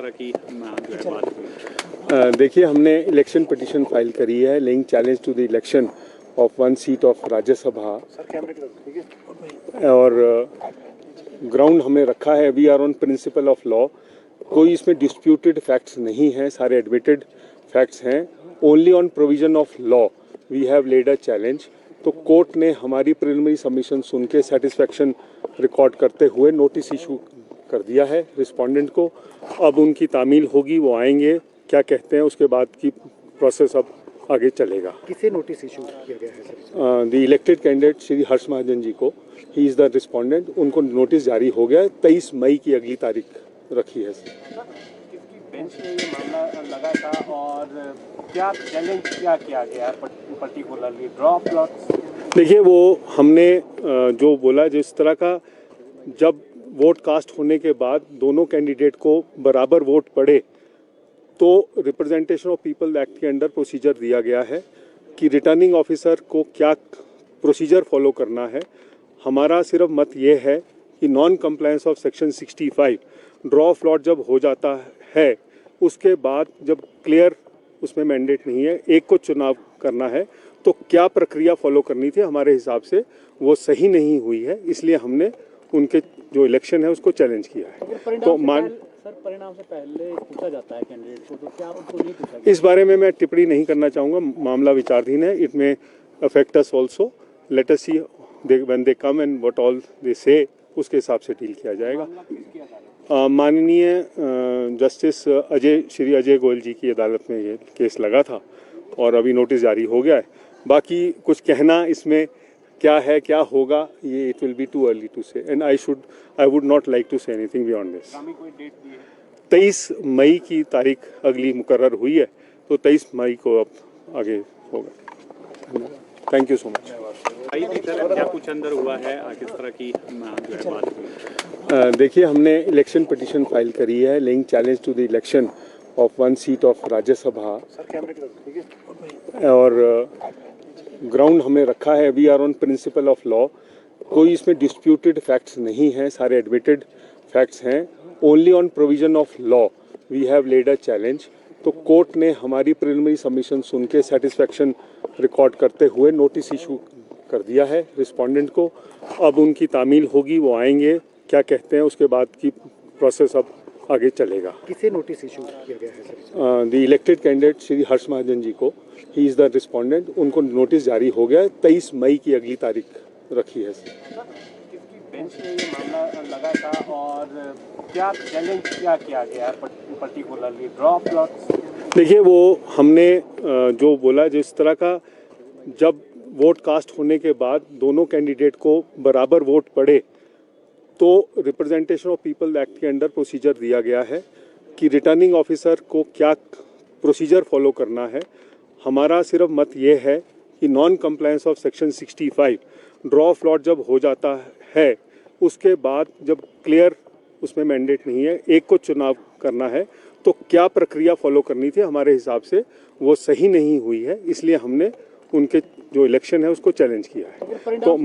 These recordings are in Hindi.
तरह की जो है बात हुई? देखिए, हमने इलेक्शन पिटीशन फाइल करी है laying challenge to the election of 1 seat of Rajya Sabha और ग्राउंड हमने रखा है। We are on principle of law. कोई इसमें डिस्प्यूटेड फैक्ट्स नहीं है, सारे एडमिटेड फैक्ट्स हैं। Only on provision of law we have led a challenge. तो कोर्ट ने हमारी प्रिलिमिनरी सबमिशन सुन के सेटिस्फैक्शन रिकॉर्ड करते हुए नोटिस इशू कर दिया है रिस्पोंडेंट को। अब उनकी तामील होगी, वो आएंगे, क्या कहते हैं उसके बाद की प्रोसेस अब आगे चलेगा। किसे नोटिस इशू किया गया है sir? The elected candidate Shri Harsh Mahajan ji को, ही इज़ द रिस्पोंडेंट। उनको नोटिस जारी हो गया है। 23 मई की अगली तारीख रखी है। बेंच में ये मामला लगा था और क्या चैलेंज क्या किया गया है पर्टिकुलरली ड्रॉ प्लॉट्स? देखिए, वो हमने जो बोला, जिस तरह का जब वोट कास्ट होने के बाद दोनों कैंडिडेट को बराबर वोट पड़े तो रिप्रेजेंटेशन ऑफ पीपल एक्ट के अंडर प्रोसीजर दिया गया है कि रिटर्निंग ऑफिसर को क्या प्रोसीजर फॉलो करना है। हमारा सिर्फ मत ये है कि non compliance of section 65 draw float जब हो जाता है, उसके बाद जब क्लियर उसमें मैंडेट नहीं है, एक को चुनाव करना है, तो क्या प्रक्रिया फॉलो करनी थी, हमारे हिसाब से वो सही नहीं हुई है। इसलिए हमने उनके जो इलेक्शन है उसको चैलेंज किया है। तो परिणाम से पहले पूछा जाता है कैंडिडेट को, तो क्या उनको नहीं पूछा? इस बारे में मैं टिप्पणी नहीं करना चाहूँगा, मामला विचाराधीन है। इट में affect us also. Let us see when they come and what all they से, उसके हिसाब से डील किया जाएगा। माननीय जस्टिस श्री अजय गोयल जी की अदालत में ये केस लगा था और अभी नोटिस जारी हो गया है। बाकी कुछ कहना इसमें क्या है, क्या होगा, ये it will be too early to say, and I would not like to say anything beyond this. 23 मई की तारीख अगली मुकर्रर हुई है, तो 23 मई को अब आगे होगा। Thank you so much. क्या कुछ अंदर हुआ है, किस तरह की जो है बात हुई? देखिए, हमने इलेक्शन पिटीशन फाइल करी है laying challenge to the election of 1 seat of Rajya Sabha और ग्राउंड हमने रखा है। We are on principle of law. कोई इसमें डिस्प्यूटेड फैक्ट्स नहीं है, सारे एडमिटेड फैक्ट्स हैं। Only on provision of law we have led a challenge. तो कोर्ट ने हमारी प्रिलिमिनरी सबमिशन सुन के सेटिस्फैक्शन रिकॉर्ड करते हुए नोटिस इशू कर दिया है रिस्पोंडेंट को। अब उनकी तामील होगी, वो आएंगे, क्या कहते हैं उसके बाद की प्रोसेस अब आगे चलेगा। किसे नोटिस इशू किया गया है sir? The elected candidate Shri Harsh Mahajan ji को, ही इज़ द रिस्पोंडेंट। उनको नोटिस जारी हो गया है। 23 मई की अगली तारीख रखी है। बेंच में ये मामला लगा था और क्या चैलेंज क्या किया गया है पर्टिकुलरली ड्रॉ प्लॉट्स? देखिए, वो हमने जो बोला, जिस तरह का जब वोट कास्ट होने के बाद दोनों कैंडिडेट को बराबर वोट पड़े तो रिप्रेजेंटेशन ऑफ पीपल एक्ट के अंडर प्रोसीजर दिया गया है कि रिटर्निंग ऑफिसर को क्या प्रोसीजर फॉलो करना है। हमारा सिर्फ मत ये है कि non compliance of section 65 draw float जब हो जाता है, उसके बाद जब क्लियर उसमें मैंडेट नहीं है, एक को चुनाव करना है, तो क्या प्रक्रिया फॉलो करनी थी, हमारे हिसाब से वो सही नहीं हुई है। इसलिए हमने उनके जो इलेक्शन है उसको चैलेंज किया है। तो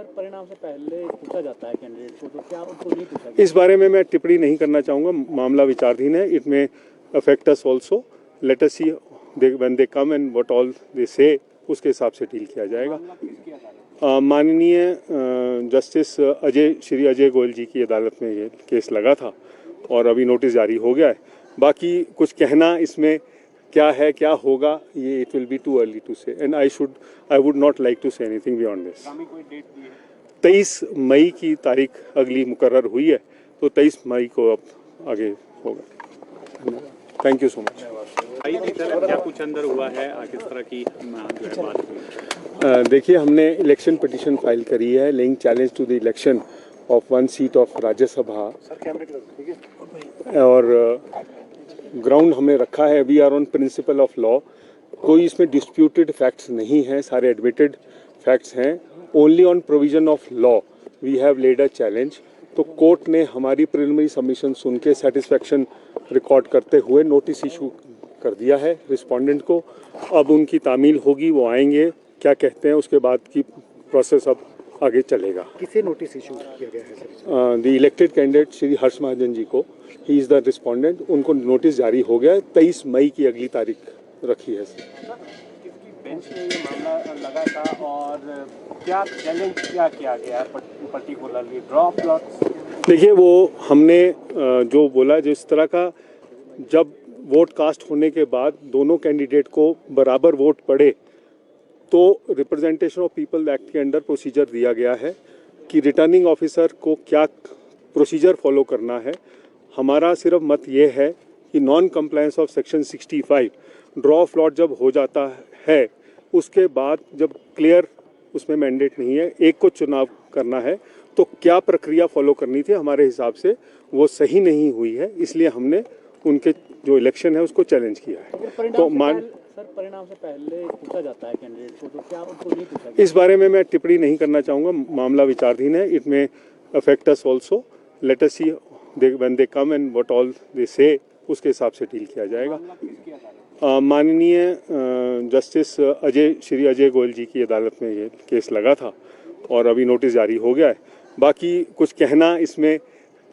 परिणाम से पहले पूछा जाता है कैंडिडेट को, तो क्या उनको नहीं पूछा? इस बारे में मैं टिप्पणी नहीं करना चाहूँगा, मामला विचाराधीन है। इट में affect us also. Let us see when they come and what all they से, उसके हिसाब से डील किया जाएगा। माननीय जस्टिस श्री अजय गोयल जी की अदालत में ये केस लगा था और अभी नोटिस जारी हो गया है। बाकी कुछ कहना इसमें क्या है, क्या होगा, ये it will be too early to say, and I would not like to say anything beyond this. 23 मई की तारीख अगली मुकर्रर हुई है, तो 23 मई को अब आगे होगा। Thank you so much. क्या कुछ अंदर हुआ है, किस तरह की जो है बात हुई? देखिए, हमने इलेक्शन पिटीशन फाइल करी है laying challenge to the election of 1 seat of Rajya Sabha और ग्राउंड हमने रखा है। We are on principle of law. कोई इसमें डिस्प्यूटेड फैक्ट्स नहीं है, सारे एडमिटेड फैक्ट्स हैं। Only on provision of law we have led a challenge. तो कोर्ट ने हमारी प्रिलिमिनरी सबमिशन सुन के सेटिस्फैक्शन रिकॉर्ड करते हुए नोटिस इशू कर दिया है रिस्पोंडेंट को। अब उनकी तामील होगी, वो आएंगे, क्या कहते हैं उसके बाद की प्रोसेस अब आगे चलेगा। किसे नोटिस इशू किया गया है sir? The elected candidate Shri Harsh Mahajan ji को, ही इज़ द रिस्पोंडेंट, उनको नोटिस जारी हो गया है। 23 मई की अगली तारीख रखी है सर। किसकी बेंच में ये मामला लगा था और क्या चैलेंज क्या किया गया है पर्टिकुलरली ड्रॉ प्लॉट्स? देखिए, वो हमने जो बोला, जिस तरह का जब वोट कास्ट होने के बाद दोनों कैंडिडेट को बराबर वोट पड़े तो रिप्रेजेंटेशन ऑफ पीपल एक्ट के अंडर प्रोसीजर दिया गया है कि रिटर्निंग ऑफिसर को क्या प्रोसीजर फॉलो करना है। हमारा सिर्फ मत ये है कि non compliance of section 65 draw float जब हो जाता है, उसके बाद जब क्लियर उसमें मैंडेट नहीं है, एक को चुनाव करना है, तो क्या प्रक्रिया फॉलो करनी थी, हमारे हिसाब से वो सही नहीं हुई है। इसलिए हमने उनके जो इलेक्शन है उसको चैलेंज किया है। तो परिणाम से पहले पूछा जाता है कैंडिडेट को, तो क्या उनको नहीं पूछा? इस बारे में मैं टिप्पणी नहीं करना चाहूँगा, मामला विचाराधीन है। इट में affect us also, let us see when they come and what all they से, उसके हिसाब से डील किया जाएगा। माननीय जस्टिस श्री अजय गोयल जी की अदालत में ये केस लगा था और अभी नोटिस जारी हो गया है। बाकी कुछ कहना इसमें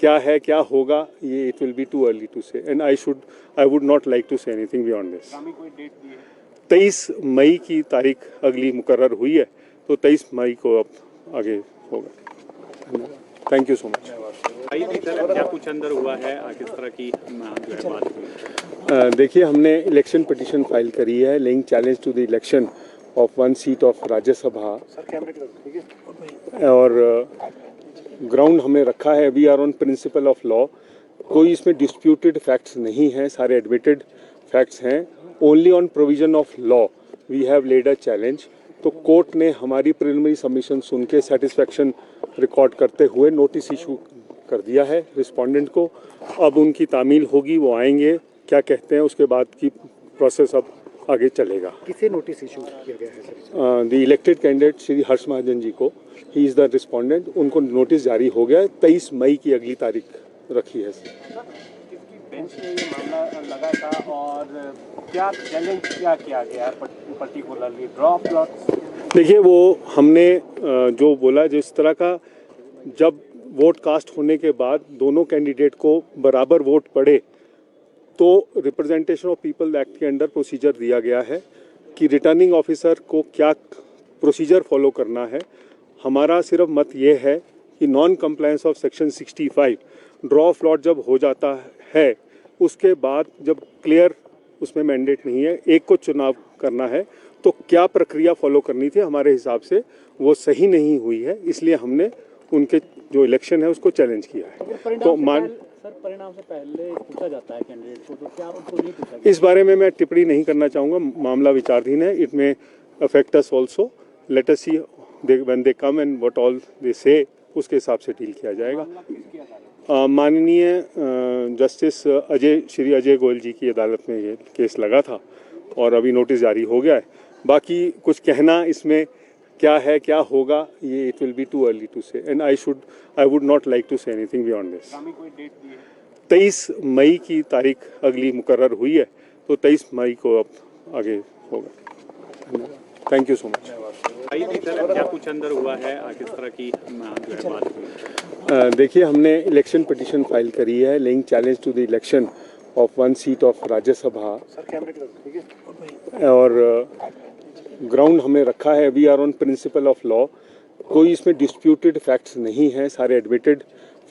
क्या है, क्या होगा, ये it will be too early to say, and I would not like to say anything beyond this. 23 मई की तारीख अगली मुकर्रर हुई है, तो 23 मई को अब आगे होगा। Thank you so much. क्या कुछ अंदर हुआ है, किस तरह की जो है बात हुई? देखिए, हमने इलेक्शन पिटीशन फाइल करी है laying challenge to the election of 1 seat of Rajya Sabha, और ग्राउंड हमने रखा है we are on principle of law. कोई इसमें डिस्प्यूटेड फैक्ट्स नहीं है, सारे एडमिटेड फैक्ट्स हैं। Only on provision of law we have led a challenge. तो कोर्ट ने हमारी प्रिलिमिनरी सबमिशन सुन के सेटिस्फैक्शन रिकॉर्ड करते हुए नोटिस इशू कर दिया है रिस्पोंडेंट को। अब उनकी तामील होगी, वो आएंगे, क्या कहते हैं, उसके बाद की प्रोसेस अब आगे चलेगा। किसे नोटिस इशू किया गया है sir? The elected candidate Shri Harsh Mahajan ji को, ही इज़ द रिस्पोंडेंट, उनको नोटिस जारी हो गया है। 23 मई की अगली तारीख रखी है सर। किसकी बेंच में ये मामला लगा था और क्या चैलेंज क्या किया गया है पर्टिकुलरली ड्रॉ प्लॉट्स? देखिए, वो हमने जो बोला, जिस तरह का जब वोट कास्ट होने के बाद दोनों कैंडिडेट को बराबर वोट पड़े तो रिप्रेजेंटेशन ऑफ पीपल एक्ट के अंडर प्रोसीजर दिया गया है कि रिटर्निंग ऑफिसर को क्या प्रोसीजर फॉलो करना है। हमारा सिर्फ मत ये है कि non compliance of section 65 draw float जब हो जाता है, उसके बाद जब क्लियर उसमें मैंडेट नहीं है, एक को चुनाव करना है, तो क्या प्रक्रिया फॉलो करनी थी, हमारे हिसाब से वो सही नहीं हुई है। इसलिए हमने उनके जो इलेक्शन है उसको चैलेंज किया है। तो परिणाम से पहले पूछा जाता है कैंडिडेट को, तो क्या उनको नहीं पूछा? इस बारे में मैं टिप्पणी नहीं करना चाहूँगा, मामला विचाराधीन है। इट में affect us also, let us see when they come and what all they से, उसके हिसाब से डील किया जाएगा। माननीय जस्टिस श्री अजय गोयल जी की अदालत में ये केस लगा था और अभी नोटिस जारी हो गया है। बाकी कुछ कहना इसमें क्या है, क्या होगा, ये it will be too early to say, and I would not like to say anything beyond this. 23 मई की तारीख अगली मुकर्रर हुई है, तो 23 मई को अब आगे होगा। Thank you so much. क्या कुछ अंदर हुआ है, किस तरह की जो है बात हुई? देखिए, हमने इलेक्शन पिटीशन फाइल करी है laying challenge to the election of 1 seat of Rajya Sabha, और ग्राउंड हमने रखा है we are on principle of law. कोई इसमें डिस्प्यूटेड फैक्ट्स नहीं है, सारे एडमिटेड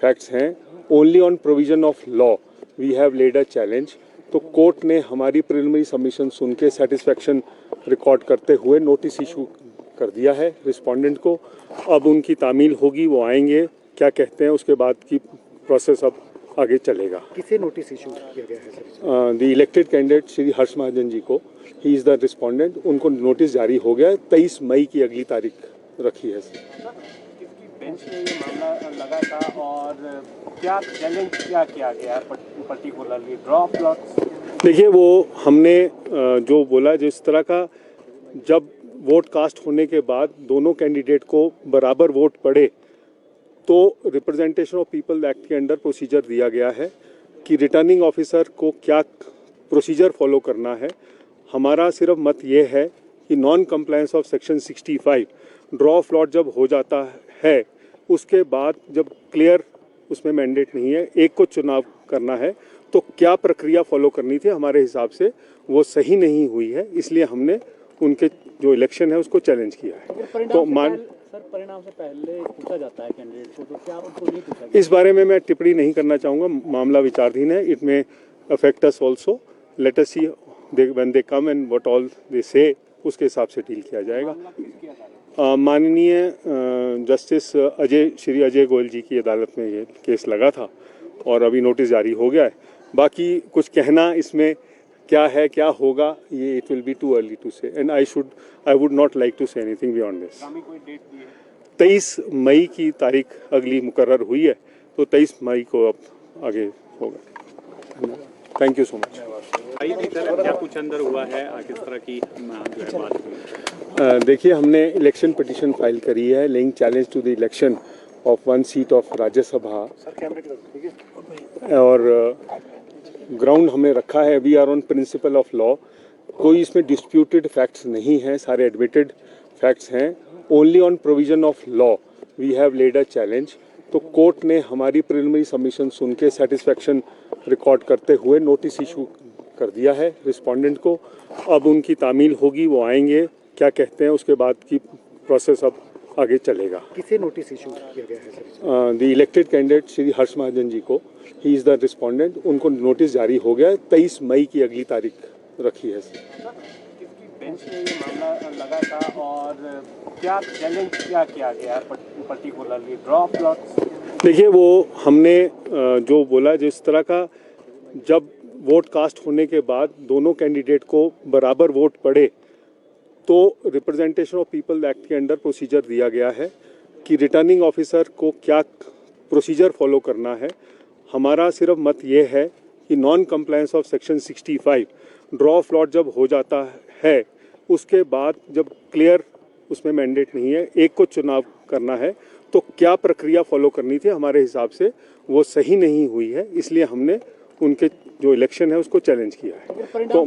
फैक्ट्स हैं। Only on provision of law we have led a challenge. तो कोर्ट ने हमारी प्रिलिमिनरी सबमिशन सुन के सेटिस्फैक्शन रिकॉर्ड करते हुए नोटिस इशू कर दिया है रिस्पोंडेंट को। अब उनकी तामील होगी, वो आएंगे, क्या कहते हैं, उसके बाद की प्रोसेस अब आगे चलेगा। किसे नोटिस इशू किया गया है sir? The elected candidate Shri Harsh Mahajan ji को, ही इज़ द रिस्पोंडेंट, उनको नोटिस जारी हो गया है। 23 मई की अगली तारीख रखी है सर। किसकी बेंच में ये मामला लगा था और क्या चैलेंज क्या किया गया है पर्टिकुलरली ड्रॉ प्लॉट्स? देखिए, वो हमने जो बोला, जिस तरह का जब वोट कास्ट होने के बाद दोनों कैंडिडेट को बराबर वोट पड़े तो रिप्रेजेंटेशन ऑफ पीपल एक्ट के अंडर प्रोसीजर दिया गया है कि रिटर्निंग ऑफिसर को क्या प्रोसीजर फॉलो करना है। हमारा सिर्फ मत ये है कि non compliance of section 65 draw of lot जब हो जाता है उसके बाद जब क्लियर उसमें मैंडेट नहीं है, एक को चुनाव करना है, तो क्या प्रक्रिया फॉलो करनी थी हमारे हिसाब से वो सही नहीं हुई है, इसलिए हमने उनके जो इलेक्शन है उसको चैलेंज किया है। तो परिणाम से पहले पूछा जाता है कैंडिडेट को, तो क्या उनको नहीं पूछा? इस बारे में मैं टिप्पणी नहीं करना चाहूँगा, मामला विचाराधीन है। इट में affect us also, let us see when they come and what all they से, उसके हिसाब से डील किया जाएगा। माननीय जस्टिस श्री अजय गोयल जी की अदालत में ये केस लगा था और अभी नोटिस जारी हो गया है। बाकी कुछ कहना इसमें क्या है क्या होगा, ये it will be too early to say, and I would not like to say anything beyond this. 23 मई की तारीख अगली मुकर्रर हुई है, तो 23 मई को अब आगे होगा। Thank you so much. क्या कुछ अंदर हुआ है, किस तरह की जो है बात हुई? देखिए, हमने इलेक्शन पिटीशन फाइल करी है laying challenge to the election of 1 seat of Rajya Sabha, और ग्राउंड हमने रखा है we are on principle of law. कोई इसमें डिस्प्यूटेड फैक्ट्स नहीं हैं, सारे एडमिटेड फैक्ट्स हैं। Only on provision of law we have led a challenge. तो कोर्ट ने हमारी प्रिलिमिनरी सबमिशन सुन के सेटिस्फैक्शन रिकॉर्ड करते हुए नोटिस इशू कर दिया है रिस्पोंडेंट को। अब उनकी तामील होगी, वो आएंगे, क्या कहते हैं, उसके बाद की प्रोसेस अब आगे चलेगा। किसे नोटिस इशू किया गया है sir? The elected candidate Shri Harsh Mahajan ji को, ही इज़ द रिस्पोंडेंट, उनको नोटिस जारी हो गया है। 23 मई की अगली तारीख रखी है। बेंच में ये मामला लगा था और क्या चैलेंज क्या किया गया है पर्टिकुलरली ड्रॉ प्लॉट्स? देखिए, वो हमने जो बोला, जिस तरह का जब वोट कास्ट होने के बाद दोनों कैंडिडेट को बराबर वोट पड़े, तो रिप्रेजेंटेशन ऑफ पीपल एक्ट के अंडर प्रोसीजर दिया गया है कि रिटर्निंग ऑफिसर को क्या प्रोसीजर फॉलो करना है। हमारा सिर्फ मत ये है कि non compliance of section 65 draw of lot जब हो जाता है उसके बाद जब क्लियर उसमें मैंडेट नहीं है, एक को चुनाव करना है, तो क्या प्रक्रिया फॉलो करनी थी हमारे हिसाब से वो सही नहीं हुई है, इसलिए हमने उनके जो इलेक्शन है उसको चैलेंज किया है। तो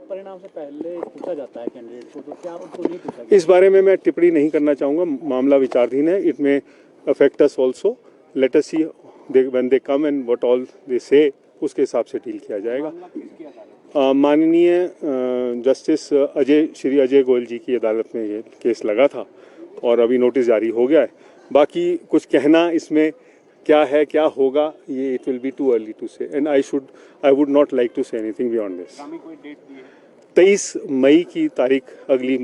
परिणाम से पहले पूछा जाता है कैंडिडेट को, तो क्या उनको नहीं पूछा? इस बारे में मैं टिप्पणी नहीं करना चाहूँगा, मामला विचाराधीन है। इट में affect us also, let us see when they come and what all they से, उसके हिसाब से डील किया जाएगा। माननीय जस्टिस श्री अजय गोयल जी की अदालत में ये केस लगा था और अभी नोटिस जारी हो गया है। बाकी कुछ कहना इसमें क्या है क्या होगा, ये it will be too early to say, and I would not like to say anything beyond this. 23 मई की तारीख अगली